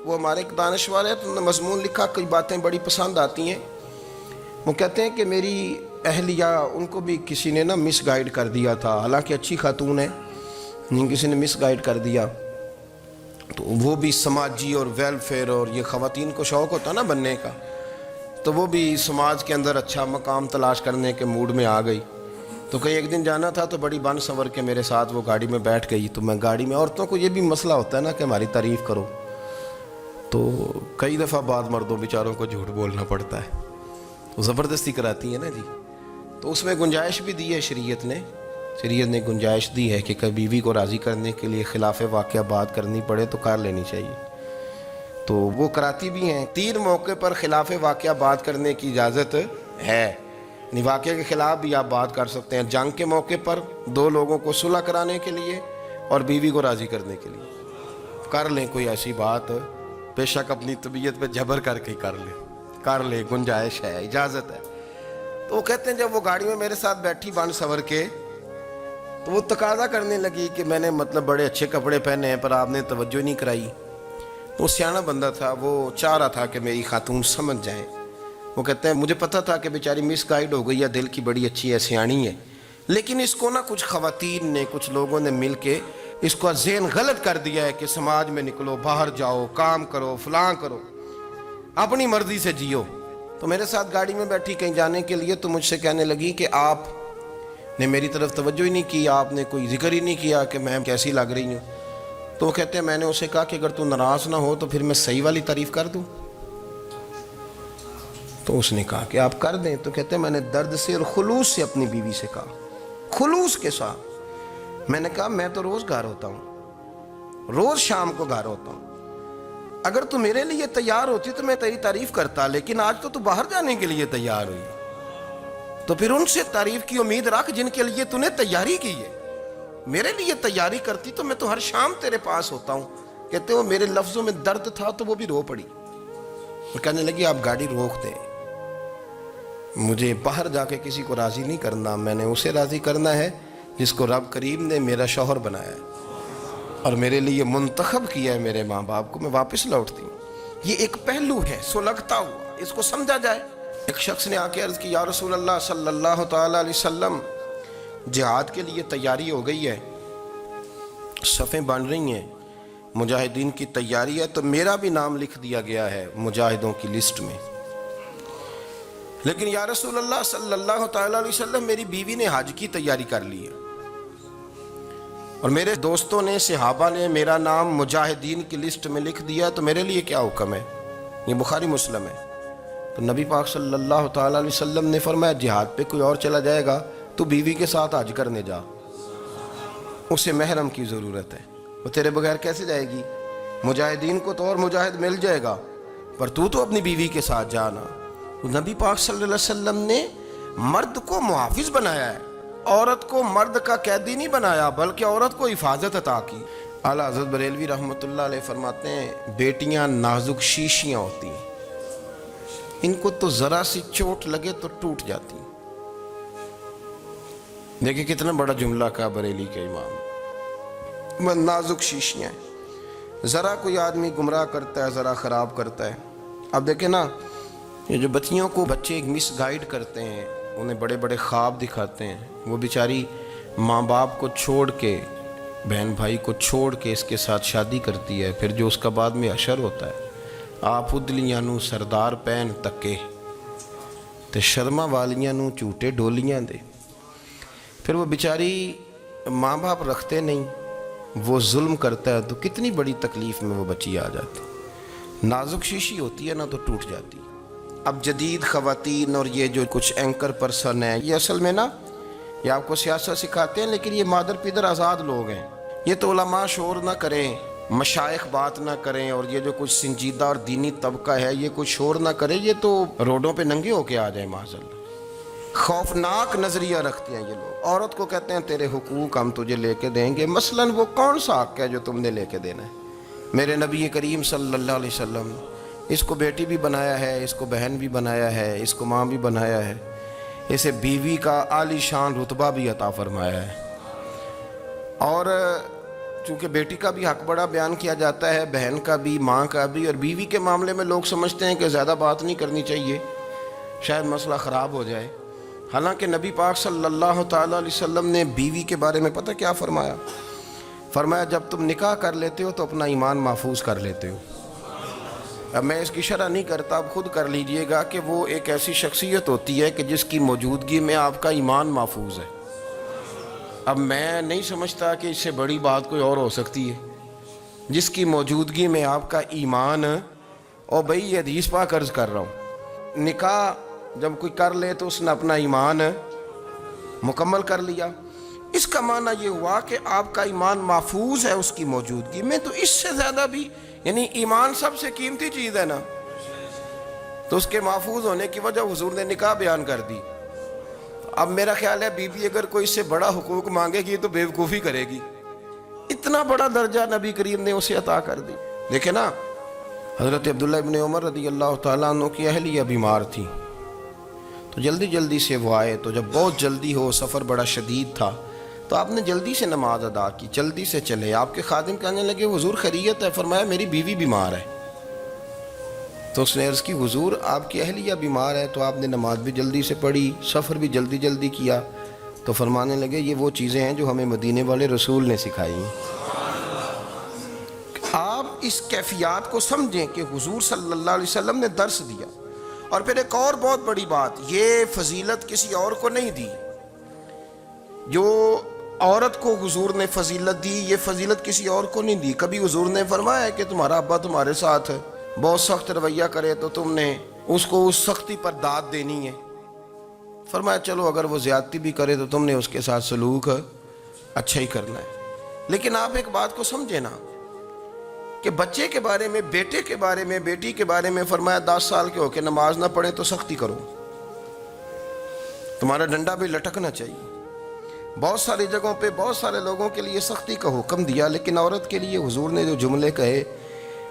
وہ ہمارے ایک دانشور ہے، تو انہوں نے مضمون لکھا، کئی باتیں بڑی پسند آتی ہیں۔ وہ کہتے ہیں کہ میری اہلیہ، ان کو بھی کسی نے نا مس گائیڈ کر دیا تھا، حالانکہ اچھی خاتون ہے، کسی نے مس گائیڈ کر دیا، تو وہ بھی سماجی اور ویلفیئر اور یہ خواتین کو شوق ہوتا نا بننے کا، تو وہ بھی سماج کے اندر اچھا مقام تلاش کرنے کے موڈ میں آ گئی۔ تو کہیں ایک دن جانا تھا تو بڑی بن سنور کے میرے ساتھ وہ گاڑی میں بیٹھ گئی۔ تو میں گاڑی میں، عورتوں کو یہ بھی مسئلہ ہوتا ہے نا کہ ہماری تعریف کرو، تو کئی دفعہ بعض مردوں بیچاروں کو جھوٹ بولنا پڑتا ہے، وہ زبردستی کراتی ہیں نا جی۔ تو اس میں گنجائش بھی دی ہے شریعت نے گنجائش دی ہے کہ کبھی بیوی کو راضی کرنے کے لیے خلاف واقعہ بات کرنی پڑے تو کر لینی چاہیے، تو وہ کراتی بھی ہیں۔ 3 موقع پر خلاف واقعہ بات کرنے کی اجازت ہے، یعنی واقعے کے خلاف بھی آپ بات کر سکتے ہیں۔ جنگ کے موقع پر 2 لوگوں کو صلح کرانے کے لیے اور بیوی کو راضی کرنے کے لیے کر لیں کوئی ایسی بات، بے شک اپنی طبیعت پہ جبر کر کے کر لیں، گنجائش ہے، اجازت ہے۔ تو وہ کہتے ہیں جب وہ گاڑی میں میرے ساتھ بیٹھی بن سنور کے، تو وہ تقاضا کرنے لگی کہ میں نے مطلب بڑے اچھے کپڑے پہنے ہیں پر آپ نے توجہ نہیں کرائی۔ وہ سیاںا بندہ تھا، وہ چاہ رہا تھا کہ میری خاتون سمجھ جائیں۔ وہ کہتے ہیں مجھے پتہ تھا کہ بیچاری مس گائیڈ ہو گئی ہے، دل کی بڑی اچھی ہے، سیاਣੀ ہے، لیکن اس کو نا کچھ خواتین نے، کچھ لوگوں نے مل کے اس کو ذہن غلط کر دیا ہے کہ سماج میں نکلو، باہر جاؤ، کام کرو، فلاں کرو، اپنی مرضی سے جیو۔ تو میرے ساتھ گاڑی میں بیٹھی کہیں جانے کے لیے، تو مجھ سے کہنے لگی کہ آپ نے میری طرف توجہ ہی نہیں کی، آپ نے کوئی ذکر ہی نہیں کیا کہ میں کیسی لگ رہی ہوں۔ تو وہ کہتے ہیں میں نے اسے کہا کہ اگر تو ناراض نہ ہو تو پھر میں صحیح والی تعریف کر دوں۔ تو اس نے کہا کہ آپ کر دیں۔ تو کہتے ہیں میں نے درد سے اور خلوص سے اپنی بیوی سے کہا، خلوص کے ساتھ میں نے کہا میں تو روز گھر ہوتا ہوں، روز شام کو گھر ہوتا ہوں، اگر تو میرے لیے تیار ہوتی تو میں تیری تعریف کرتا، لیکن آج تو باہر جانے کے لیے تیار ہوئی، تو پھر ان سے تعریف کی امید رکھ جن کے لیے تو نے تیاری کی ہے۔ میرے لیے تیاری کرتی تو میں تو ہر شام تیرے پاس ہوتا ہوں۔ کہتے ہیں وہ میرے لفظوں میں درد تھا تو وہ بھی رو پڑی، اور کہنے لگی آپ گاڑی روک دیں، مجھے باہر جا کے کسی کو راضی نہیں کرنا، میں نے اسے راضی کرنا ہے جس کو رب کریم نے میرا شوہر بنایا ہے اور میرے لیے منتخب کیا ہے، میرے ماں باپ کو، میں واپس لوٹتی ہوں۔ یہ ایک پہلو ہے سلگتا ہوا، اس کو سمجھا جائے۔ ایک شخص نے آ کے عرض کی یا رسول اللہ صلی اللہ تعالی علیہ وسلم، جہاد کے لیے تیاری ہو گئی ہے، صفیں بن رہی ہیں، مجاہدین کی تیاری ہے، تو میرا بھی نام لکھ دیا گیا ہے مجاہدوں کی لسٹ میں، لیکن یا رسول اللہ صلی اللہ تعالی علیہ وسلم میری بیوی نے حج کی تیاری کر لی ہے اور میرے دوستوں نے، صحابہ نے میرا نام مجاہدین کی لسٹ میں لکھ دیا، تو میرے لیے کیا حکم ہے؟ یہ بخاری مسلم ہے۔ تو نبی پاک صلی اللہ تعالی علیہ وسلم نے فرمایا جہاد پہ کوئی اور چلا جائے گا تو بیوی کے ساتھ حج کرنے جا، اسے محرم کی ضرورت ہے، وہ تیرے بغیر کیسے جائے گی؟ مجاہدین کو تو اور مجاہد مل جائے گا، پر تو اپنی بیوی کے ساتھ جانا۔ تو نبی پاک صلی اللہ علیہ وسلم نے مرد کو محافظ بنایا ہے، عورت کو مرد کا قیدی نہیں بنایا، بلکہ عورت کو حفاظت عطا کی۔ اعلیٰ حضرت بریلوی رحمۃ اللہ علیہ فرماتے ہیں بیٹیاں نازک شیشیاں ہوتی ہیں، ان کو تو ذرا سی چوٹ لگے تو ٹوٹ جاتی ہیں۔ دیکھیں کتنا بڑا جملہ کہا بریلی کے امام، نازک شیشیاں ہیں، ذرا کوئی آدمی گمراہ کرتا ہے، ذرا خراب کرتا ہے۔ اب دیکھیں نا، یہ جو بچیوں کو بچے ایک مس گائیڈ کرتے ہیں، انہیں بڑے بڑے خواب دکھاتے ہیں، وہ بیچاری ماں باپ کو چھوڑ کے، بہن بھائی کو چھوڑ کے اس کے ساتھ شادی کرتی ہے، پھر جو اس کا بعد میں حشر ہوتا ہے، آپ ادلیاں نو سردار پہن تکے تے شرما والیاں نو جھوٹے ڈولیاں دے۔ پھر وہ بیچاری ماں باپ رکھتے نہیں، وہ ظلم کرتا ہے، تو کتنی بڑی تکلیف میں وہ بچی آ جاتی۔ نازک شیشی ہوتی ہے نا تو ٹوٹ جاتی۔ اب جدید خواتین اور یہ جو کچھ اینکر پرسن ہیں، یہ اصل میں نا یہ آپ کو سیاست سکھاتے ہیں، لیکن یہ مادر پیدر آزاد لوگ ہیں۔ یہ تو علماء شور نہ کریں، مشائخ بات نہ کریں، اور یہ جو کچھ سنجیدہ اور دینی طبقہ ہے یہ کچھ شور نہ کرے، یہ تو روڈوں پہ ننگے ہو کے آ جائیں معاذ اللہ۔ خوفناک نظریہ رکھتے ہیں یہ لوگ۔ عورت کو کہتے ہیں تیرے حقوق ہم تجھے لے کے دیں گے، مثلاً وہ کون سا حق ہے جو تم نے لے کے دینا ہے؟ میرے نبی کریم صلی اللہ علیہ وسلم اس کو بیٹی بھی بنایا ہے، اس کو بہن بھی بنایا ہے، اس کو ماں بھی بنایا ہے، اسے بیوی کا عالی شان رتبہ بھی عطا فرمایا ہے۔ اور چونکہ بیٹی کا بھی حق بڑا بیان کیا جاتا ہے، بہن کا بھی، ماں کا بھی، اور بیوی کے معاملے میں لوگ سمجھتے ہیں کہ زیادہ بات نہیں کرنی چاہیے، شاید مسئلہ خراب ہو جائے۔ حالانکہ نبی پاک صلی اللہ تعالیٰ علیہ وسلم نے بیوی کے بارے میں پتہ کیا فرمایا؟ فرمایا جب تم نکاح کر لیتے ہو تو اپنا ایمان محفوظ کر لیتے ہو۔ اب میں اس کی شرح نہیں کرتا، اب خود کر لیجئے گا کہ وہ ایک ایسی شخصیت ہوتی ہے کہ جس کی موجودگی میں آپ کا ایمان محفوظ ہے۔ اب میں نہیں سمجھتا کہ اس سے بڑی بات کوئی اور ہو سکتی ہے، جس کی موجودگی میں آپ کا ایمان، اور بھئی یہ حدیث پاک عرض کر رہا ہوں، نکاح جب کوئی کر لے تو اس نے اپنا ایمان مکمل کر لیا۔ اس کا معنی یہ ہوا کہ آپ کا ایمان محفوظ ہے اس کی موجودگی میں، تو اس سے زیادہ بھی، یعنی ایمان سب سے قیمتی چیز ہے نا، تو اس کے محفوظ ہونے کی وجہ حضور نے نکاح بیان کر دی۔ اب میرا خیال ہے بی بی اگر کوئی اس سے بڑا حقوق مانگے گی تو بے وقوفی کرے گی، اتنا بڑا درجہ نبی کریم نے اسے عطا کر دی۔ دیکھیں نا، حضرت عبداللہ ابن عمر رضی اللہ تعالیٰ عنہ کی اہلیہ بیمار تھی، تو جلدی سے وہ آئے، تو جب بہت جلدی ہو، سفر بڑا شدید تھا، تو آپ نے جلدی سے نماز ادا کی، جلدی سے چلے۔ آپ کے خادم کہنے لگے حضور خیریت ہے؟ فرمایا میری بیوی بیمار ہے۔ تو اس نے عرض کی حضور آپ کی اہلیہ بیمار ہے، تو آپ نے نماز بھی جلدی سے پڑھی، سفر بھی جلدی کیا۔ تو فرمانے لگے یہ وہ چیزیں ہیں جو ہمیں مدینے والے رسول نے سکھائی ہیں۔ آپ اس کیفیات کو سمجھیں کہ حضور صلی اللہ علیہ وسلم نے درس دیا۔ اور پھر ایک اور بہت بڑی بات، یہ فضیلت کسی اور کو نہیں دی، جو عورت کو حضور نے فضیلت دی، یہ فضیلت کسی اور کو نہیں دی۔ کبھی حضور نے فرمایا کہ تمہارا ابا تمہارے ساتھ بہت سخت رویہ کرے تو تم نے اس کو اس سختی پر داد دینی ہے؟ فرمایا چلو اگر وہ زیادتی بھی کرے تو تم نے اس کے ساتھ سلوک اچھا ہی کرنا ہے۔ لیکن آپ ایک بات کو سمجھے نا کہ بچے کے بارے میں، بیٹے کے بارے میں، بیٹی کے بارے میں فرمایا 10 سال کے ہو کے نماز نہ پڑھے تو سختی کرو، تمہارا ڈنڈا بھی لٹکنا چاہیے۔ بہت ساری جگہوں پہ بہت سارے لوگوں کے لیے سختی کا حکم دیا، لیکن عورت کے لیے حضور نے جو جملے کہے،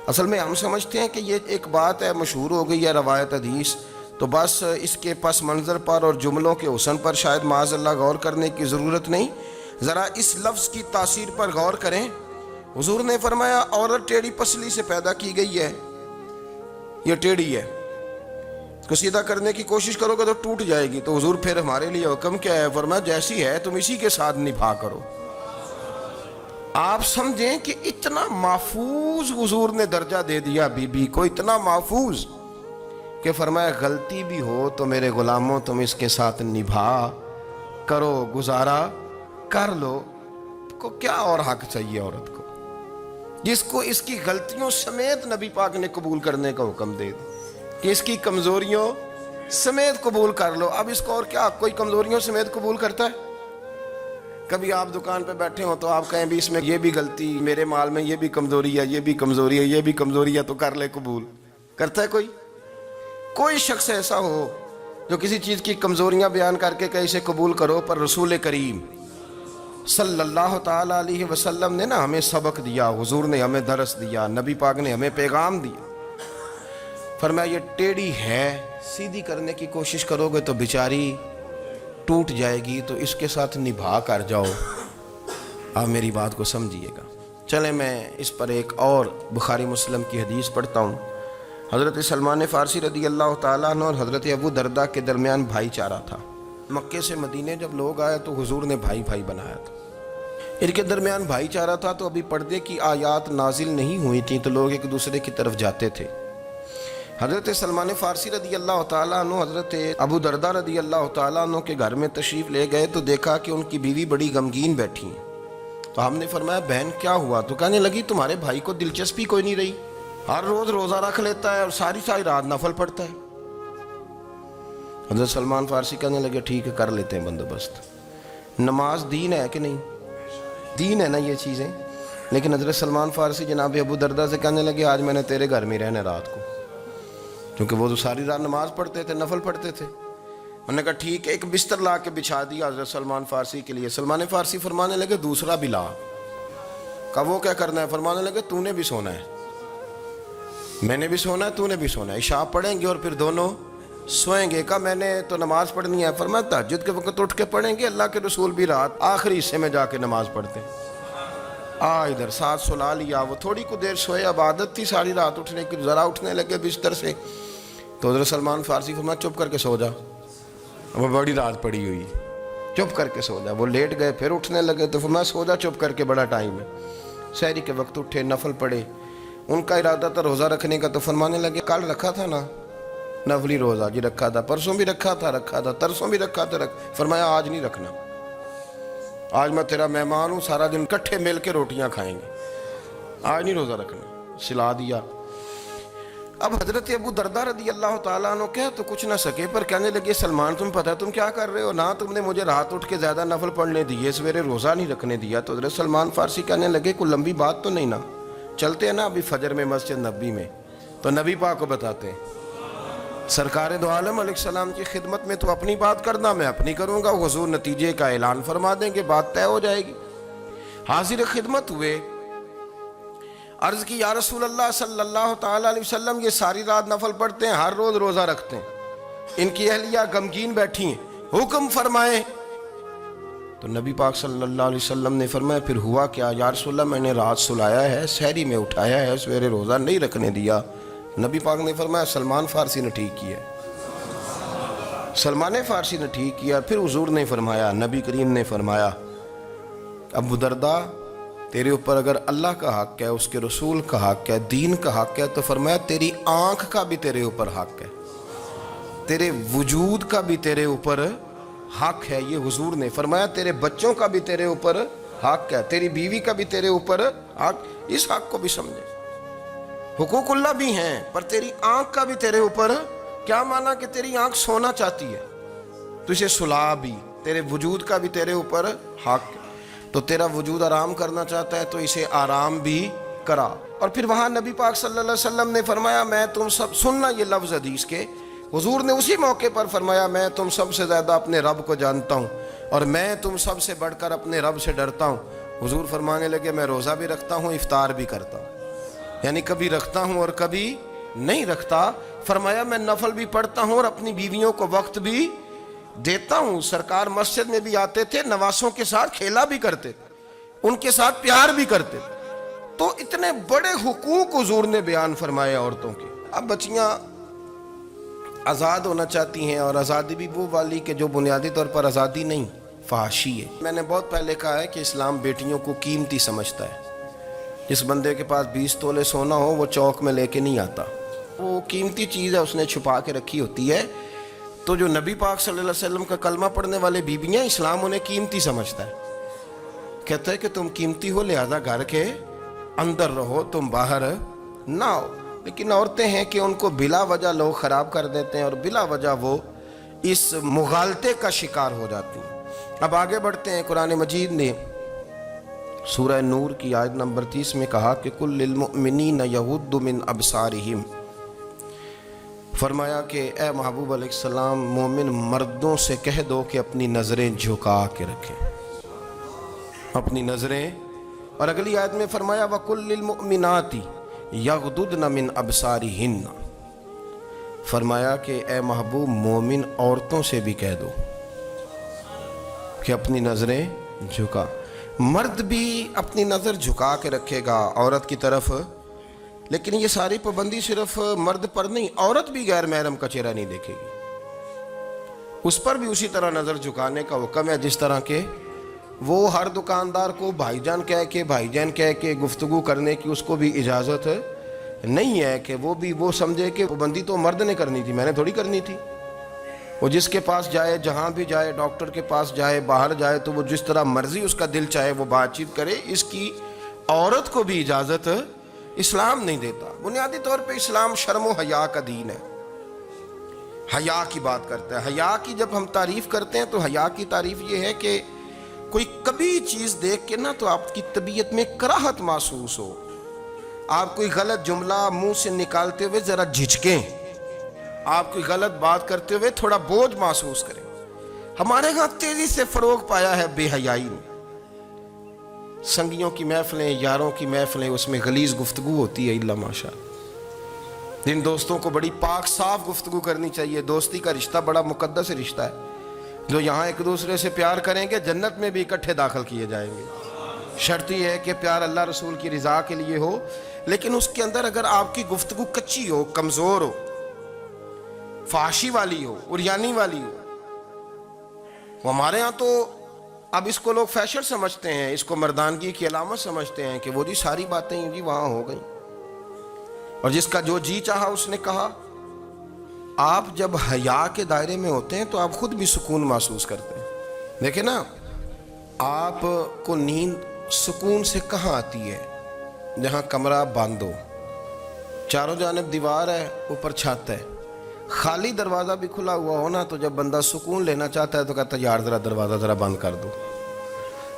اصل میں ہم سمجھتے ہیں کہ یہ ایک بات ہے، مشہور ہو گئی ہے روایت حدیث، تو بس اس کے پس منظر پر اور جملوں کے حسن پر شاید معاذ اللہ غور کرنے کی ضرورت نہیں۔ ذرا اس لفظ کی تاثیر پر غور کریں۔ حضور نے فرمایا عورت ٹیڑھی پسلی سے پیدا کی گئی ہے، یہ ٹیڑھی ہے، اس کو سیدھا کرنے کی کوشش کرو گے تو ٹوٹ جائے گی۔ تو حضور پھر ہمارے لیے حکم کیا ہے؟ فرمایا جیسی ہے تم اسی کے ساتھ نبھا کرو۔ آپ سمجھیں کہ اتنا محفوظ حضور نے درجہ دے دیا بی بی کو، اتنا محفوظ کہ فرمایا غلطی بھی ہو تو میرے غلاموں تم اس کے ساتھ نبھا کرو، گزارا کر لو۔ کو کیا اور حق چاہیے عورت کو، جس کو اس کی غلطیوں سمیت نبی پاک نے قبول کرنے کا حکم دے دی کہ اس کی کمزوریوں سمیت قبول کر لو۔ اب اس کو اور کیا، کوئی کمزوریوں سمیت قبول کرتا ہے؟ کبھی آپ دکان پہ بیٹھے ہوں تو آپ کہیں بھی اس میں یہ بھی غلطی، میرے مال میں یہ بھی کمزوری ہے، یہ بھی کمزوری ہے، یہ بھی کمزوری ہے، تو کر لے قبول؟ کرتا ہے کوئی؟ کوئی شخص ایسا ہو جو کسی چیز کی کمزوریاں بیان کر کے کہ اسے قبول کرو؟ پر رسول کریم صلی اللہ تعالیٰ علیہ وسلم نے نا ہمیں سبق دیا، حضور نے ہمیں درس دیا، نبی پاک نے ہمیں پیغام دیا۔ فرمایا یہ ٹیڑھی ہے، سیدھی کرنے کی کوشش کرو گے تو بیچاری ٹوٹ جائے گی، تو اس کے ساتھ نبھا کر جاؤ۔ آپ میری بات کو سمجھیے گا۔ چلیں میں اس پر ایک اور بخاری مسلم کی حدیث پڑھتا ہوں۔ حضرت سلمان فارسی رضی اللہ تعالیٰ عنہ اور حضرت ابو دردہ کے درمیان بھائی چارہ تھا۔ مکے سے مدینے جب لوگ آئے تو حضور نے بھائی بھائی بنایا تھا، ان کے درمیان بھائی چارہ تھا، تو ابھی پردے کی آیات نازل نہیں ہوئی تھیں، تو لوگ ایک دوسرے کی طرف جاتے تھے۔ حضرت سلمان فارسی رضی اللہ تعالیٰ عنہ حضرت ابو دردہ رضی اللہ تعالیٰ عنہ کے گھر میں تشریف لے گئے تو دیکھا کہ ان کی بیوی بڑی غمگین بیٹھی ہیں۔ تو ہم نے فرمایا بہن کیا ہوا؟ تو کہنے لگی تمہارے بھائی کو دلچسپی کوئی نہیں رہی، ہر روز روزہ رکھ لیتا ہے اور ساری رات نفل پڑھتا ہے۔ حضرت سلمان فارسی کہنے لگے ٹھیک ہے کر لیتے ہیں بندوبست۔ نماز دین ہے کہ نہیں؟ دین ہے نا یہ چیزیں۔ لیکن حضرت سلمان فارسی جناب ابو دردہ سے کہنے لگے آج میں نے تیرے گھر میں رہنا رات کو، کیونکہ وہ تو ساری رات نماز پڑھتے تھے، نفل پڑھتے تھے۔ انہوں نے کہا ٹھیک ہے، ایک بستر لا کے بچھا دیا حضرت سلمان فارسی کے لیے۔ سلمان فارسی فرمانے لگے دوسرا بھی لا۔ کہا وہ کیا کرنا ہے؟ فرمانے لگے تو نے بھی سونا ہے، میں نے بھی سونا ہے، تو نے بھی سونا ہے، عشاء پڑھیں گے اور پھر دونوں سوئیں گے۔ کہا میں نے تو نماز پڑھنی ہے۔ فرمایا تہجد کے وقت اٹھ کے پڑھیں گے، اللہ کے رسول بھی رات آخری حصے میں جا کے نماز پڑھتے ہیں۔ ادھر ساتھ سلا لیا. وہ تھوڑی کو دیر سوئے, اب عادت تھی ساری رات اٹھنے کی, ذرا اٹھنے لگے بستر سے تو حضرت سلمان فارسی فرمایا چپ کر کے سو جا, وہ بڑی رات پڑی ہوئی, چپ کر کے سو جا. وہ لیٹ گئے, پھر اٹھنے لگے تو فرمایا سو جا چپ کر کے, بڑا ٹائم ہے. سحری کے وقت اٹھے, نفل پڑھے. ان کا ارادہ تھا روزہ رکھنے کا, تو فرمانے لگے کل رکھا تھا نا نفلی روزہ, جی رکھا تھا, پرسوں بھی رکھا تھا, ترسوں بھی رکھا تھا. فرمایا آج نہیں رکھنا, آج میں تیرا مہمان ہوں, سارا دن کٹھے مل کے روٹیاں کھائیں گے, آج نہیں روزہ رکھنا. سلا دیا. اب حضرت ابو دردہ رضی اللہ تعالیٰ عنہ کہہ تو کچھ نہ سکے, پر کہنے لگے سلمان تم پتہ تم کیا کر رہے ہو, نہ تم نے مجھے رات اٹھ کے زیادہ نفل پڑھنے دیے, سویرے روزہ نہیں رکھنے دیا. تو حضرت سلمان فارسی کہنے لگے کوئی لمبی بات تو نہیں نا, چلتے ہیں نا ابھی فجر میں مسجد نبی میں, تو نبی پاک کو بتاتے ہیں. سرکار دو عالم علیہ السلام کی خدمت میں تو اپنی بات کرنا, میں اپنی کروں گا. حضور نتیجے کا اعلان فرما دیں گے, بات طے ہو جائے گی. حاضر خدمت ہوئے, عرض کی یا رسول اللہ صلی اللہ تعالیٰ علیہ وسلم یہ ساری رات نفل پڑھتے ہیں, ہر روز روزہ رکھتے ہیں, ان کی اہلیہ غمگین بیٹھی ہیں, حکم فرمائیں. تو نبی پاک صلی اللہ علیہ وسلم نے فرمایا پھر ہوا کیا؟ یا رسول اللہ میں نے رات سلایا ہے, سحری میں اٹھایا ہے, سویرے روزہ نہیں رکھنے دیا. نبی پاک نے فرمایا سلمان فارسی نے ٹھیک کیا, سلمان فارسی نے ٹھیک کیا. پھر حضور نے فرمایا, نبی کریم نے فرمایا ابو دردہ تیرے اوپر اگر اللہ کا حق ہے, اس کے رسول کا حق ہے, دین کا حق ہے, تو فرمایا تیری آنکھ کا بھی تیرے اوپر حق ہے, تیرے وجود کا بھی تیرے اوپر حق ہے. یہ حضور نے فرمایا تیرے بچوں کا بھی تیرے اوپر حق ہے, تیری بیوی کا بھی تیرے اوپر حق. اس حق کو بھی سمجھے, حقوق اللہ بھی ہیں, پر تیری آنکھ کا بھی تیرے اوپر. کیا مانا کہ تیری آنکھ سونا چاہتی ہے تو اسے سلا بھی, تیرے وجود کا بھی تیرے اوپر حق. تو تیرا وجود آرام کرنا چاہتا ہے تو اسے آرام بھی کرا. اور پھر وہاں نبی پاک صلی اللہ علیہ وسلم نے فرمایا میں تم سب, سننا یہ لفظ حدیث کے, حضور نے اسی موقع پر فرمایا میں تم سب سے زیادہ اپنے رب کو جانتا ہوں اور میں تم سب سے بڑھ کر اپنے رب سے ڈرتا ہوں. حضور فرمانے لگے میں روزہ بھی رکھتا ہوں, افطار بھی کرتا ہوں, یعنی کبھی رکھتا ہوں اور کبھی نہیں رکھتا. فرمایا میں نفل بھی پڑھتا ہوں اور اپنی بیویوں کو وقت بھی دیتا ہوں. سرکار مسجد میں بھی آتے تھے, نواسوں کے ساتھ کھیلا بھی کرتے, ان کے ساتھ پیار بھی کرتے. تو اتنے بڑے حقوق حضور نے بیان فرمائے عورتوں کے. اب بچیاں آزاد ہونا چاہتی ہیں, اور آزادی بھی وہ والی کہ جو بنیادی طور پر آزادی نہیں, فحاشی ہے. میں نے بہت پہلے کہا ہے کہ اسلام بیٹیوں کو قیمتی سمجھتا ہے. جس بندے کے پاس 20 تولے سونا ہو وہ چوک میں لے کے نہیں آتا, وہ قیمتی چیز ہے, اس نے چھپا کے رکھی ہوتی ہے. تو جو نبی پاک صلی اللہ علیہ وسلم کا کلمہ پڑھنے والے بیویاں, اسلام انہیں قیمتی سمجھتا ہے. کہتا ہے کہ تم قیمتی ہو لہذا گھر کے اندر رہو, تم باہر نہ ہو. لیکن عورتیں ہیں کہ ان کو بلا وجہ لوگ خراب کر دیتے ہیں اور بلا وجہ وہ اس مغالطے کا شکار ہو جاتی ہیں. اب آگے بڑھتے ہیں. قرآن مجید نے سورہ نور کی آیت نمبر 30 میں کہا کہ کل للمؤمنین یغضوا من ابصارہم, فرمایا کہ اے محبوب علیہ السلام مومن مردوں سے کہہ دو کہ اپنی نظریں جھکا کے رکھیں, اپنی نظریں. اور اگلی آیت میں فرمایا وَقُلْ لِلْمُؤْمِنَاتِ يَغْضُضْنَ مِنْ أَبْصَارِهِنَّ, فرمایا کہ اے محبوب مومن عورتوں سے بھی کہہ دو کہ اپنی نظریں جھکا. مرد بھی اپنی نظر جھکا کے رکھے گا عورت کی طرف, لیکن یہ ساری پابندی صرف مرد پر نہیں, عورت بھی غیر محرم کا چہرہ نہیں دیکھے گی, اس پر بھی اسی طرح نظر جھکانے کا حکم ہے جس طرح کہ وہ ہر دکاندار کو بھائی جان کہہ کے گفتگو کرنے کی اس کو بھی اجازت نہیں ہے کہ وہ بھی وہ سمجھے کہ پابندی تو مرد نے کرنی تھی, میں نے تھوڑی کرنی تھی. وہ جس کے پاس جائے, جہاں بھی جائے, ڈاکٹر کے پاس جائے, باہر جائے, تو وہ جس طرح مرضی اس کا دل چاہے وہ بات چیت کرے, اس کی عورت کو بھی اجازت اسلام نہیں دیتا. بنیادی طور پہ اسلام شرم و حیا کا دین ہے, حیا کی بات کرتا ہے. حیا کی جب ہم تعریف کرتے ہیں تو حیا کی تعریف یہ ہے کہ کوئی کبھی چیز دیکھ کے نا تو آپ کی طبیعت میں کراہت محسوس ہو, آپ کوئی غلط جملہ منہ سے نکالتے ہوئے ذرا جھجکیں, آپ کوئی غلط بات کرتے ہوئے تھوڑا بوجھ محسوس کریں. ہمارے ہاں تیزی سے فروغ پایا ہے بے حیائی میں. سنگیوں کی محفلیں, یاروں کی محفلیں, اس میں غلیظ گفتگو ہوتی ہے الا ماشاء. جن دوستوں کو بڑی پاک صاف گفتگو کرنی چاہیے, دوستی کا رشتہ بڑا مقدس رشتہ ہے, جو یہاں ایک دوسرے سے پیار کریں گے جنت میں بھی اکٹھے داخل کیے جائیں گے. شرط یہ ہے کہ پیار اللہ رسول کی رضا کے لیے ہو، لیکن اس کے اندر اگر آپ کی گفتگو کچی ہو، کمزور ہو، فحاشی والی ہو، عریانی والی ہو، وہ ہمارے ہاں تو اب اس کو لوگ فیشن سمجھتے ہیں، اس کو مردانگی کی علامت سمجھتے ہیں کہ وہ جی ساری باتیں جی وہاں ہو گئیں اور جس کا جو جی چاہا اس نے کہا۔ آپ جب حیا کے دائرے میں ہوتے ہیں تو آپ خود بھی سکون محسوس کرتے ہیں۔ دیکھیں نا، آپ کو نیند سکون سے کہاں آتی ہے؟ جہاں کمرہ بند ہو، چاروں جانب دیوار ہے، اوپر چھت ہے، خالی دروازہ بھی کھلا ہوا ہو نا، تو جب بندہ سکون لینا چاہتا ہے تو کہتا ہے یار ذرا دروازہ ذرا بند کر دو۔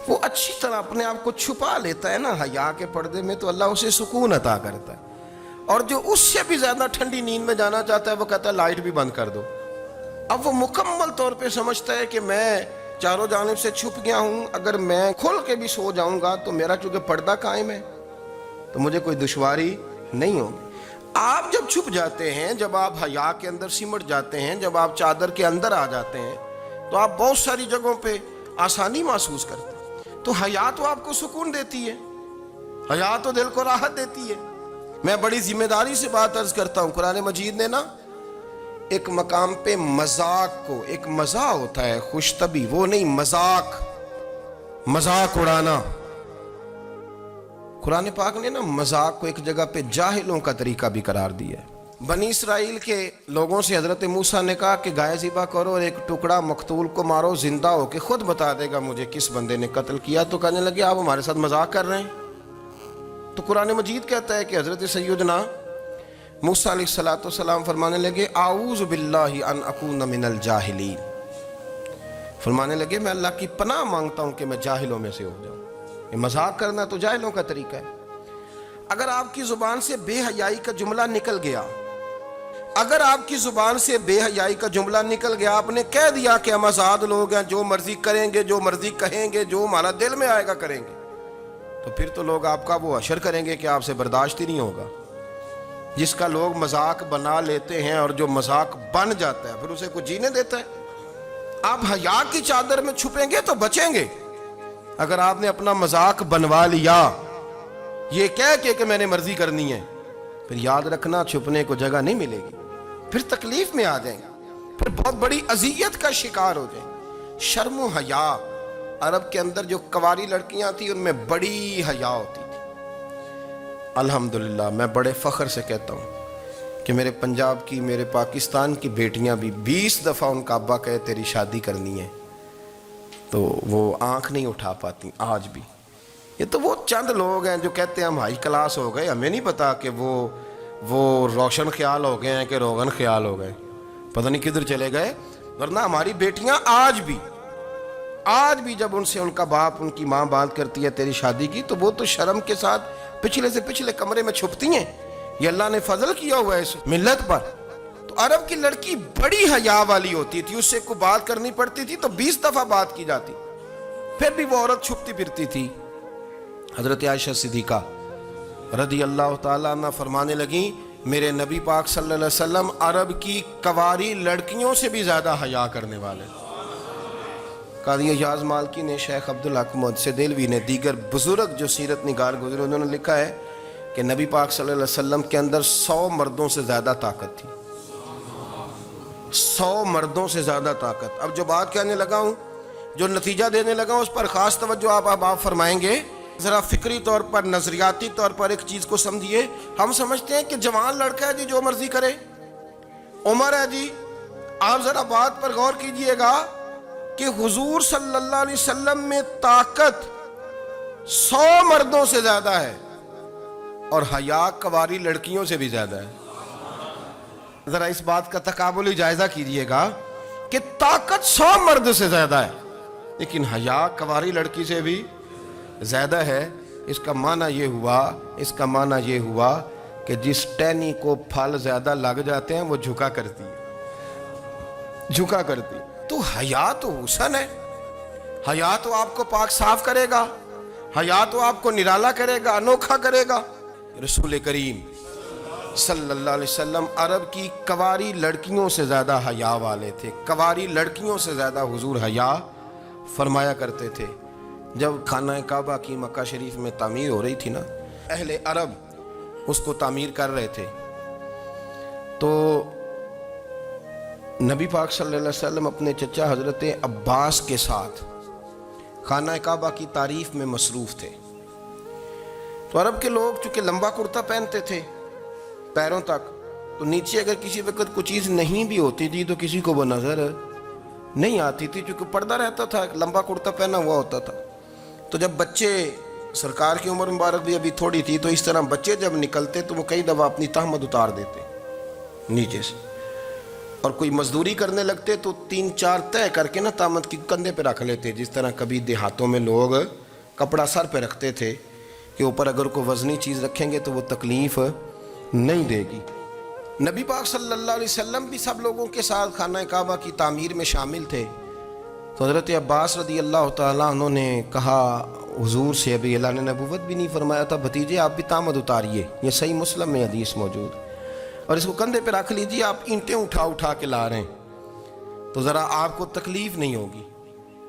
وہ اچھی طرح اپنے آپ کو چھپا لیتا ہے نا حیا کے پردے میں، تو اللہ اسے سکون عطا کرتا ہے۔ اور جو اس سے بھی زیادہ ٹھنڈی نیند میں جانا چاہتا ہے وہ کہتا ہے لائٹ بھی بند کر دو۔ اب وہ مکمل طور پہ سمجھتا ہے کہ میں چاروں جانب سے چھپ گیا ہوں، اگر میں کھل کے بھی سو جاؤں گا تو میرا چونکہ پردہ قائم ہے تو مجھے کوئی دشواری نہیں ہوگی۔ آپ جب چھپ جاتے ہیں، جب آپ حیا کے اندر سمٹ جاتے ہیں، جب آپ چادر کے اندر آ جاتے ہیں تو آپ بہت ساری جگہوں پہ آسانی محسوس کرتے ہیں۔ تو حیا تو آپ کو سکون دیتی ہے، حیا تو دل کو راحت دیتی ہے۔ میں بڑی ذمہ داری سے بات عرض کرتا ہوں، قرآن مجید نے نا ایک مقام پہ مذاق کو، ایک مزاح ہوتا ہے خوش طبی، وہ نہیں، مذاق اڑانا، قرآن پاک نے نا مذاق کو ایک جگہ پہ جاہلوں کا طریقہ بھی قرار دیا ہے۔ بنی اسرائیل کے لوگوں سے حضرت موسیٰ نے کہا کہ گائے ذبح کرو اور ایک ٹکڑا مقتول کو مارو، زندہ ہو کے خود بتا دے گا مجھے کس بندے نے قتل کیا۔ تو کہنے لگے آپ ہمارے ساتھ مذاق کر رہے ہیں۔ تو قرآن مجید کہتا ہے کہ حضرت سیدنا موسیٰ علیہ السلام فرمانے لگے اعوذ باللہ ان اکون من الجاہلین، فرمانے لگے میں اللہ کی پناہ مانگتا ہوں کہ میں جاہلوں میں سے ہو جاؤں۔ یہ مذاق کرنا تو جاہلوں کا طریقہ ہے۔ اگر آپ کی زبان سے بے حیائی کا جملہ نکل گیا، اگر آپ کی زبان سے بے حیائی کا جملہ نکل گیا، آپ نے کہہ دیا کہ ہم آزاد لوگ ہیں، جو مرضی کریں گے، جو مرضی کہیں گے، جو ہمارا دل میں آئے گا کریں گے، تو پھر تو لوگ آپ کا وہ حشر کریں گے کہ آپ سے برداشت ہی نہیں ہوگا۔ جس کا لوگ مذاق بنا لیتے ہیں اور جو مذاق بن جاتا ہے پھر اسے کوئی جینے دیتا ہے۔ آپ حیا کی چادر میں چھپیں گے تو بچیں گے، اگر آپ نے اپنا مذاق بنوا لیا یہ کہہ کے کہ میں نے مرضی کرنی ہے، پھر یاد رکھنا چھپنے کو جگہ نہیں ملے گی، پھر تکلیف میں آ جائیں گے، پھر بہت بڑی اذیت کا شکار ہو جائیں۔ شرم و حیا، عرب کے اندر جو کنواری لڑکیاں تھیں ان میں بڑی حیا ہوتی تھی۔ الحمدللہ میں بڑے فخر سے کہتا ہوں کہ میرے پنجاب کی، میرے پاکستان کی بیٹیاں بھی 20 دفعہ ان کا ابا کہے تیری شادی کرنی ہے تو وہ آنکھ نہیں اٹھا پاتی آج بھی۔ یہ تو وہ چند لوگ ہیں جو کہتے ہیں ہم ہائی کلاس ہو گئے، ہمیں نہیں پتا کہ وہ روشن خیال ہو گئے ہیں کہ روغن خیال ہو گئے، پتہ نہیں کدھر چلے گئے۔ ورنہ ہماری بیٹیاں آج بھی جب ان سے ان کا باپ، ان کی ماں بات کرتی ہے تیری شادی کی، تو وہ تو شرم کے ساتھ پچھلے سے پچھلے کمرے میں چھپتی ہیں۔ یہ اللہ نے فضل کیا ہوا ہے اس ملت پر۔ تو عرب کی لڑکی بڑی حیا والی ہوتی تھی، اس سے کوئی بات کرنی پڑتی تھی تو 20 دفعہ بات کی جاتی، پھر بھی وہ عورت چھپتی پھرتی تھی۔ حضرت عائشہ صدیقہ رضی اللہ تعالیٰ عنہ فرمانے لگیں میرے نبی پاک صلی اللہ علیہ وسلم عرب کی کنواری لڑکیوں سے بھی زیادہ حیا کرنے والے۔ قاضی اعجاز مالکی نے، شیخ عبدالحق محدث دہلوی نے، دیگر بزرگ جو سیرت نگار گزرے، انہوں نے لکھا ہے کہ نبی پاک صلی اللہ علیہ وسلم کے اندر 100 مردوں سے زیادہ طاقت تھی، 100 مردوں سے زیادہ طاقت۔ اب جو بات کہنے لگا ہوں، جو نتیجہ دینے لگا ہوں، اس پر خاص توجہ آپ فرمائیں گے۔ ذرا فکری طور پر، نظریاتی طور پر ایک چیز کو سمجھیے۔ ہم سمجھتے ہیں کہ جوان لڑکا ہے جی جو مرضی کرے، عمر ہے جی۔ آپ ذرا بات پر غور کیجئے گا کہ حضور صلی اللہ علیہ وسلم میں طاقت 100 مردوں سے زیادہ ہے اور حیا کنواری لڑکیوں سے بھی زیادہ ہے۔ ذرا اس بات کا تقابلی جائزہ کیجئے گا کہ طاقت 100 مرد سے زیادہ ہے لیکن حیا کنواری لڑکی سے بھی زیادہ ہے۔ اس کا معنی یہ ہوا کہ جس ٹہنی کو پھل زیادہ لگ جاتے ہیں وہ جھکا کرتی ہے۔ تو حیا تو حسن ہے، حیا تو آپ کو پاک صاف کرے گا، حیا تو آپ کو نرالا کرے گا، انوکھا کرے گا۔ رسول کریم صلی اللہ علیہ وسلم عرب کی کنواری لڑکیوں سے زیادہ حیا والے تھے، کنواری لڑکیوں سے زیادہ حضور حیا فرمایا کرتے تھے۔ جب خانہ کعبہ کی مکہ شریف میں تعمیر ہو رہی تھی نا، اہل عرب اس کو تعمیر کر رہے تھے، تو نبی پاک صلی اللہ علیہ وسلم اپنے چچا حضرت عباس کے ساتھ خانہ کعبہ کی تعریف میں مصروف تھے۔ تو عرب کے لوگ چونکہ لمبا کرتا پہنتے تھے پیروں تک، تو نیچے اگر کسی وقت کوئی چیز نہیں بھی ہوتی تھی تو کسی کو وہ نظر نہیں آتی تھی، چونکہ پردہ رہتا تھا، لمبا کرتا پہنا ہوا ہوتا تھا۔ تو جب بچے، سرکار کی عمر مبارک بھی ابھی تھوڑی تھی، تو اس طرح بچے جب نکلتے تو وہ کئی دفعہ اپنی تہمت اتار دیتے نیچے سے، اور کوئی مزدوری کرنے لگتے تو 3-4 طے کر کے نا تہمت کی کندھے پہ رکھ لیتے، جس طرح کبھی دیہاتوں میں لوگ کپڑا سر پہ رکھتے تھے کہ اوپر اگر کوئی وزنی چیز رکھیں گے تو وہ تکلیف نہیں دے گی۔ نبی پاک صلی اللہ علیہ وسلم بھی سب لوگوں کے ساتھ خانہ کعبہ کی تعمیر میں شامل تھے۔ تو حضرت عباس رضی اللہ تعالیٰ عنہ نے کہا حضور سے، ابھی اللہ نے نبوت بھی نہیں فرمایا تھا، بھتیجے آپ بھی تہمت اتاریے، یہ صحیح مسلم میں حدیث موجود، اور اس کو کندھے پہ رکھ لیجیے، آپ اینٹیں اٹھا کے لا رہے ہیں تو ذرا آپ کو تکلیف نہیں ہوگی۔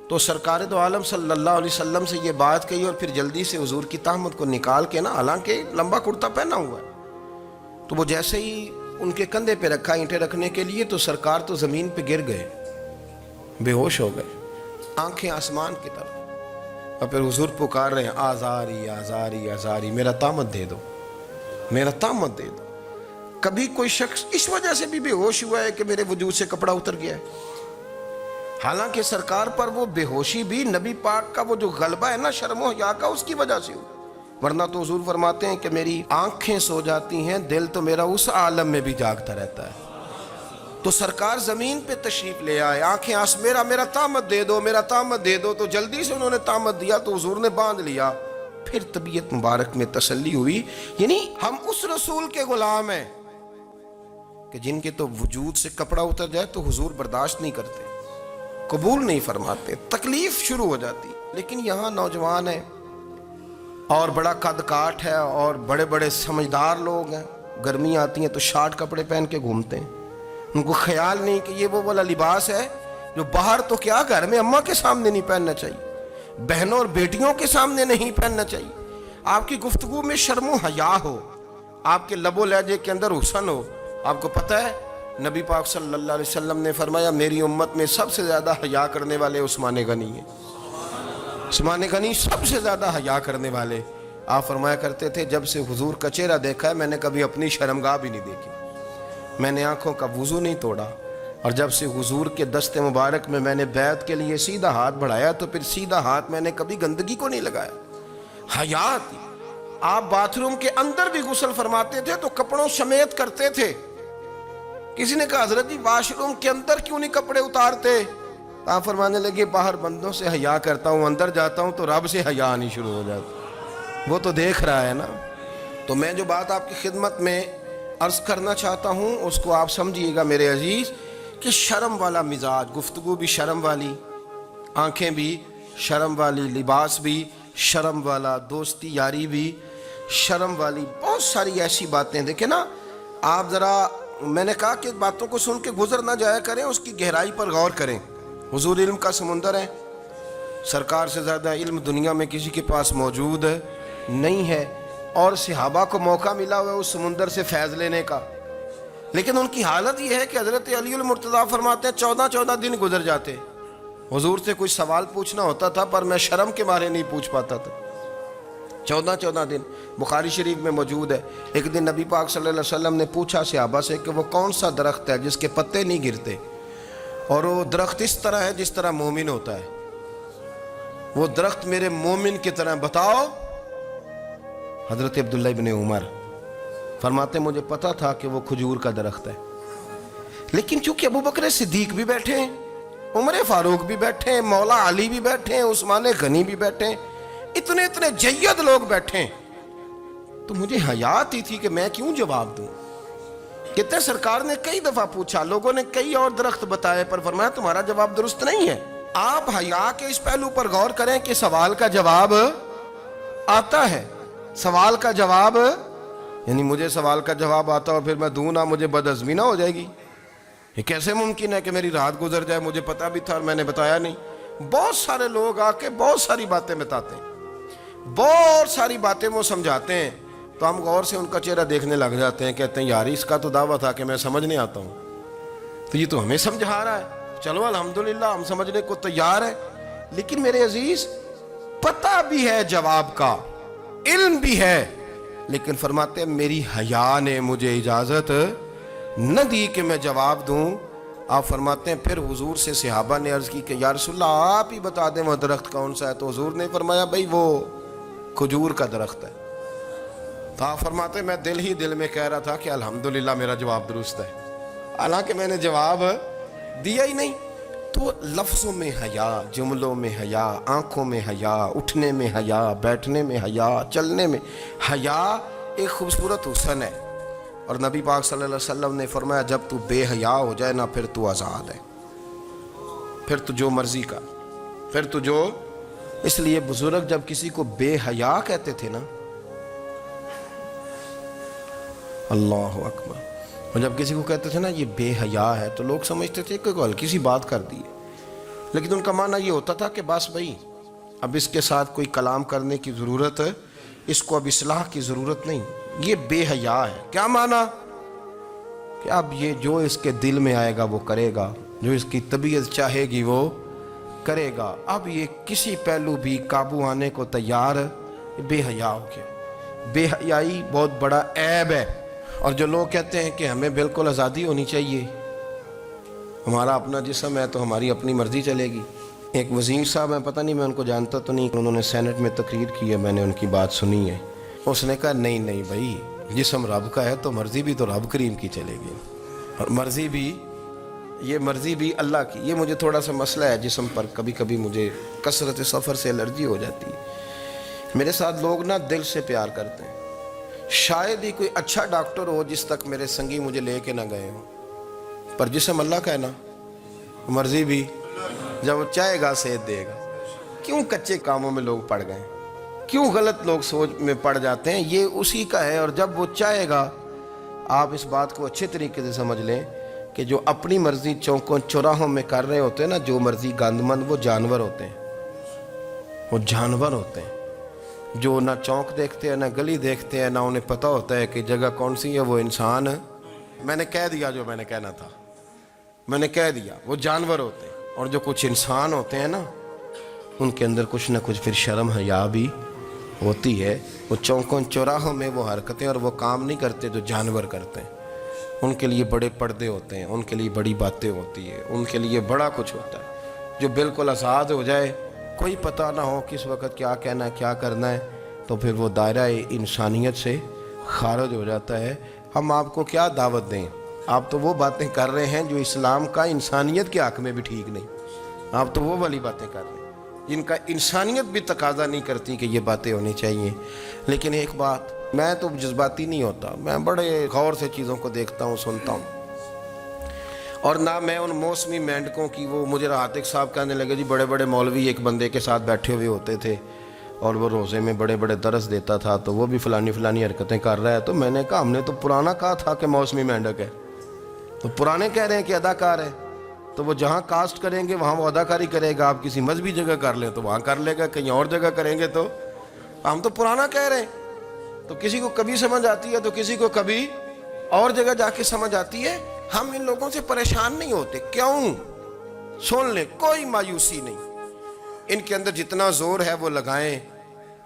تو سرکار دو عالم صلی اللہ علیہ وسلم سے یہ بات کہی، اور پھر جلدی سے حضور کی تہمت کو نکال کے نا، حالانکہ لمبا کرتا پہنا ہوا ہے، تو وہ جیسے ہی ان کے کندھے پہ رکھا اینٹیں رکھنے کے لیے، تو سرکار تو زمین پہ گر گئے، بے ہوش ہو گئے، آنکھیں آسمان کی طرف، اور پھر حضور پکار رہے ہیں آزاری آزاری آزاری، میرا تہمت دے دو، میرا تہمت دے دو۔ کبھی کوئی شخص اس وجہ سے بھی بے ہوش ہوا ہے کہ میرے وجود سے کپڑا اتر گیا ہے؟ حالانکہ سرکار پر وہ بے ہوشی بھی نبی پاک کا وہ جو غلبہ ہے نا شرم و حیا کا، اس کی وجہ سے ہوا، ورنہ تو حضور فرماتے ہیں کہ میری آنکھیں سو جاتی ہیں، دل تو میرا اس عالم میں بھی جاگتا رہتا ہے۔ تو سرکار زمین پہ تشریف لے آئے، آنکھیں میرا تہمت دے دو، میرا تہمت دے دو، تو جلدی سے انہوں نے تہمت دیا، تو حضور نے باندھ لیا۔ پھر طبیعت مبارک میں تسلی ہوئی، یعنی ہم اس رسول کے غلام ہیں کہ جن کے تو وجود سے کپڑا اتر جائے تو حضور برداشت نہیں کرتے، قبول نہیں فرماتے، تکلیف شروع ہو جاتی۔ لیکن یہاں نوجوان ہیں اور بڑا قد کاٹ ہے اور بڑے بڑے سمجھدار لوگ ہیں، گرمی آتی ہیں تو شارٹ کپڑے پہن کے گھومتے ہیں، ان کو خیال نہیں کہ یہ وہ والا لباس ہے جو باہر تو کیا گھر میں اماں کے سامنے نہیں پہننا چاہیے، بہنوں اور بیٹیوں کے سامنے نہیں پہننا چاہیے۔ آپ کی گفتگو میں شرم و حیا ہو، آپ کے لب و لہجے کے اندر حسن ہو۔ آپ کو پتہ ہے نبی پاک صلی اللہ علیہ وسلم نے فرمایا میری امت میں سب سے زیادہ حیا کرنے والے عثمان غنی ہیں، عثمان غنی سب سے زیادہ حیا کرنے والے۔ آپ فرمایا کرتے تھے جب سے حضور کا چہرہ دیکھا ہے میں نے کبھی اپنی شرمگاہ بھی نہیں دیکھی، میں نے آنکھوں کا وضو نہیں توڑا، اور جب سے حضور کے دست مبارک میں نے بیعت کے لیے سیدھا ہاتھ بڑھایا تو پھر سیدھا ہاتھ میں نے کبھی گندگی کو نہیں لگایا۔ حیا تھی۔ آپ باتھ روم کے اندر بھی غسل فرماتے تھے تو کپڑوں سمیت کرتے تھے۔ کسی نے کہا حضرت جی واش روم کے اندر کیوں نہیں کپڑے اتارتے؟ آپ فرمانے لگے باہر بندوں سے حیا کرتا ہوں، اندر جاتا ہوں تو رب سے حیا آنی شروع ہو جاتی، وہ تو دیکھ رہا ہے نا۔ تو میں جو بات آپ کی خدمت میں عرض کرنا چاہتا ہوں اس کو آپ سمجھیے گا میرے عزیز، کہ شرم والا مزاج، گفتگو بھی شرم والی، آنکھیں بھی شرم والی، لباس بھی شرم والا، دوستی یاری بھی شرم والی، بہت ساری ایسی باتیں۔ دیکھیں نا آپ ذرا، میں نے کہا کہ باتوں کو سن کے گزر نہ جایا کریں، اس کی گہرائی پر غور کریں۔ حضور علم کا سمندر ہے، سرکار سے زیادہ علم دنیا میں کسی کے پاس موجود نہیں ہے، اور صحابہ کو موقع ملا ہوا ہے اس سمندر سے فیض لینے کا، لیکن ان کی حالت یہ ہے کہ حضرت علی المرتضیٰ فرماتے ہیں 14 دن گزر جاتے، حضور سے کوئی سوال پوچھنا ہوتا تھا پر میں شرم کے مارے نہیں پوچھ پاتا تھا۔ 14 دن بخاری شریف میں موجود ہے۔ ایک دن نبی پاک صلی اللہ علیہ وسلم نے پوچھا صحابہ سے کہ وہ کون سا درخت ہے جس کے پتے نہیں گرتے، اور وہ درخت اس طرح ہے جس طرح مومن ہوتا ہے، وہ درخت میرے مومن کی طرح بتاؤ۔ حضرت عبداللہ ابن عمر فرماتے مجھے پتا تھا کہ وہ کھجور کا درخت ہے، لیکن چونکہ ابو بکر صدیق بھی بیٹھے ہیں، عمر فاروق بھی بیٹھے ہیں، مولا علی بھی بیٹھے ہیں، عثمان غنی بھی بیٹھے ہیں، اتنے جید لوگ بیٹھے ہیں، تو مجھے حیا آتی تھی کہ میں کیوں جواب دوں۔ کہتے سرکار نے کئی دفعہ پوچھا، لوگوں نے کئی اور درخت بتائے، پر فرمایا تمہارا جواب درست نہیں ہے۔ آپ حیا کے اس پہلو پر غور کریں کہ سوال کا جواب آتا ہے، سوال کا جواب، یعنی مجھے سوال کا جواب آتا اور پھر میں دوں نہ، مجھے بدعزمی نہ ہو جائے گی؟ یہ کیسے ممکن ہے کہ میری رات گزر جائے، مجھے پتا بھی تھا اور میں نے بتایا نہیں؟ بہت سارے لوگ آ کے بہت ساری باتیں بتاتے ہیں, بہت ساری باتیں وہ سمجھاتے ہیں, تو ہم غور سے ان کا چہرہ دیکھنے لگ جاتے ہیں, کہتے ہیں یار اس کا تو دعویٰ تھا کہ میں سمجھنے آتا ہوں, تو یہ تو ہمیں سمجھا رہا ہے, چلو الحمدللہ ہم سمجھنے کو تیار ہے. لیکن میرے عزیز پتہ بھی ہے جواب کا, علم بھی ہے, لیکن فرماتے ہیں میری حیا نے مجھے اجازت نہ دی کہ میں جواب دوں. آپ فرماتے ہیں پھر حضور سے صحابہ نے عرض کی کہ یا رسول اللہ آپ ہی بتا دیں وہ درخت کون سا ہے, تو حضور نے فرمایا بھئی وہ کھجور کا درخت ہے. تو آپ فرماتے ہیں میں دل ہی دل میں کہہ رہا تھا کہ الحمدللہ میرا جواب درست ہے, حالانکہ میں نے جواب دیا ہی نہیں. تو لفظوں میں حیا, جملوں میں حیا, آنکھوں میں حیا, اٹھنے میں حیا, بیٹھنے میں حیا, چلنے میں حیا ایک خوبصورت حسن ہے. اور نبی پاک صلی اللہ علیہ وسلم نے فرمایا جب تو بے حیا ہو جائے نا پھر تو آزاد ہے, پھر تو جو مرضی کا, پھر تو جو. اس لیے بزرگ جب کسی کو بے حیا کہتے تھے نا, اللہ اکبر, اور جب کسی کو کہتے تھے نا یہ بے حیا ہے تو لوگ سمجھتے تھے کہ کوئی ہلکی سی بات کر دی ہے, لیکن ان کا معنی یہ ہوتا تھا کہ بس بھئی اب اس کے ساتھ کوئی کلام کرنے کی ضرورت ہے, اس کو اب اصلاح کی ضرورت نہیں, یہ بے حیا ہے. کیا معنی کہ اب یہ جو اس کے دل میں آئے گا وہ کرے گا, جو اس کی طبیعت چاہے گی وہ کرے گا, اب یہ کسی پہلو بھی قابو آنے کو تیار ہے, بے حیا ہو گیا. بے حیائی بہت بڑا عیب ہے. اور جو لوگ کہتے ہیں کہ ہمیں بالکل آزادی ہونی چاہیے, ہمارا اپنا جسم ہے تو ہماری اپنی مرضی چلے گی. ایک وزیر صاحب ہیں, پتہ نہیں میں ان کو جانتا تو نہیں, انہوں نے سینٹ میں تقریر کی ہے, میں نے ان کی بات سنی ہے. اس نے کہا نہیں نہیں بھائی جسم رب کا ہے تو مرضی بھی تو رب کریم کی چلے گی, اور مرضی بھی یہ مرضی بھی اللہ کی. یہ مجھے تھوڑا سا مسئلہ ہے جسم پر, کبھی کبھی مجھے کثرت سفر سے الرجی ہو جاتی ہے. میرے ساتھ لوگ نا دل سے پیار کرتے ہیں, شاید ہی کوئی اچھا ڈاکٹر ہو جس تک میرے سنگی مجھے لے کے نہ گئے ہوں, پر جسم اللہ کا ہے نا, مرضی بھی جب وہ چاہے گا صحت دے گا. کیوں کچے کاموں میں لوگ پڑ گئے, کیوں غلط لوگ سوچ میں پڑ جاتے ہیں, یہ اسی کا ہے. اور جب وہ چاہے گا, آپ اس بات کو اچھے طریقے سے سمجھ لیں کہ جو اپنی مرضی چوکوں چوراہوں میں کر رہے ہوتے ہیں نا, جو مرضی گند مند, وہ جانور ہوتے ہیں, وہ جانور ہوتے ہیں جو نہ چونک دیکھتے ہیں نہ گلی دیکھتے ہیں, نہ انہیں پتہ ہوتا ہے کہ جگہ کون سی ہے. وہ انسان, میں نے کہہ دیا جو میں نے کہنا تھا, میں نے کہہ دیا, وہ جانور ہوتے ہیں. اور جو کچھ انسان ہوتے ہیں نا, ان کے اندر کچھ نہ کچھ پھر شرم حیا بھی ہوتی ہے. وہ چوکوں چوراہوں میں وہ حرکتیں اور وہ کام نہیں کرتے جو جانور کرتے ہیں. ان کے لیے بڑے پردے ہوتے ہیں, ان کے لیے بڑی باتیں ہوتی ہیں, ان کے لیے بڑا کچھ ہوتا ہے. جو بالکل آزاد ہو جائے, کوئی پتہ نہ ہو کس وقت کیا کہنا ہے کیا کرنا ہے, تو پھر وہ دائرہ انسانیت سے خارج ہو جاتا ہے. ہم آپ کو کیا دعوت دیں, آپ تو وہ باتیں کر رہے ہیں جو اسلام کا انسانیت کے حق میں بھی ٹھیک نہیں. آپ تو وہ والی باتیں کر رہے ہیں جن کا انسانیت بھی تقاضا نہیں کرتی کہ یہ باتیں ہونی چاہیے. لیکن ایک بات, میں تو جذباتی نہیں ہوتا, میں بڑے غور سے چیزوں کو دیکھتا ہوں, سنتا ہوں. اور نہ میں ان موسمی مینڈکوں کی, وہ مجھے عاتق صاحب کہنے لگے جی بڑے بڑے مولوی ایک بندے کے ساتھ بیٹھے ہوئے ہوتے تھے اور وہ روزے میں بڑے بڑے درس دیتا تھا, تو وہ بھی فلانی فلانی حرکتیں کر رہا ہے. تو میں نے کہا ہم نے تو پرانا کہا تھا کہ موسمی مینڈک ہے, تو پرانے کہہ رہے ہیں کہ اداکار ہے, تو وہ جہاں کاسٹ کریں گے وہاں وہ اداکاری کرے گا. آپ کسی مذہبی جگہ کر لیں تو وہاں کر لے گا, کہیں اور جگہ کریں گے تو ہم تو پرانا کہہ رہے ہیں. تو کسی کو کبھی سمجھ آتی ہے تو کسی کو کبھی اور جگہ جا کے سمجھ آتی ہے. ہم ان لوگوں سے پریشان نہیں ہوتے, کیوں؟ سن لیں, کوئی مایوسی نہیں. ان کے اندر جتنا زور ہے وہ لگائیں.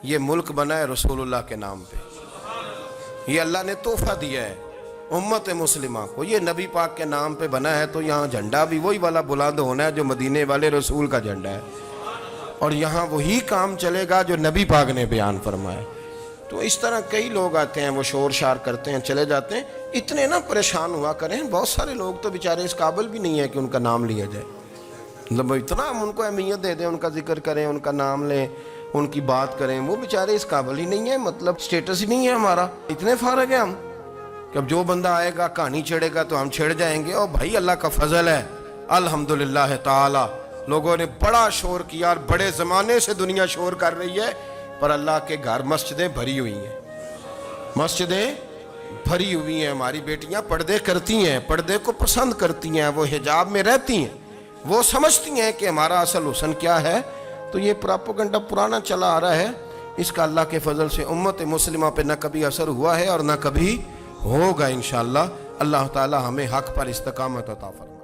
یہ ملک بنا ہے رسول اللہ کے نام پہ, یہ اللہ نے تحفہ دیا ہے امت مسلمہ کو, یہ نبی پاک کے نام پہ بنا ہے. تو یہاں جھنڈا بھی وہی والا بلند ہونا ہے جو مدینے والے رسول کا جھنڈا ہے, اور یہاں وہی کام چلے گا جو نبی پاک نے بیان فرمایا. تو اس طرح کئی لوگ آتے ہیں, وہ شور شار کرتے ہیں, چلے جاتے ہیں. اتنے نہ پریشان ہوا کریں, بہت سارے لوگ تو بیچارے اس قابل بھی نہیں ہے کہ ان کا نام لیا جائے. مطلب اتنا ہم ان کو اہمیت دے دیں, ان کا ذکر کریں, ان کا نام لیں, ان کی بات کریں, وہ بیچارے اس قابل ہی نہیں ہے. مطلب سٹیٹس ہی نہیں ہے ہمارا. اتنے فارغ ہیں ہم کہ اب جو بندہ آئے گا کہانی چھیڑے گا تو ہم چھیڑ جائیں گے. اور بھائی اللہ کا فضل ہے الحمدللہ تعالی, لوگوں نے بڑا شور کیا, اور بڑے زمانے سے دنیا شور کر رہی ہے, پر اللہ کے گھر مسجدیں بھری ہوئی ہیں, مسجدیں بھری ہوئی ہیں. ہماری بیٹیاں پردے کرتی ہیں, پردے کو پسند کرتی ہیں, وہ حجاب میں رہتی ہیں, وہ سمجھتی ہیں کہ ہمارا اصل حسن کیا ہے. تو یہ پراپوگنڈا پرانا چلا آ رہا ہے، اس کا اللہ کے فضل سے امت مسلمہ پہ نہ کبھی اثر ہوا ہے اور نہ کبھی ہوگا انشاءاللہ. اللہ تعالی ہمیں حق پر استقامت عطا فرمائے.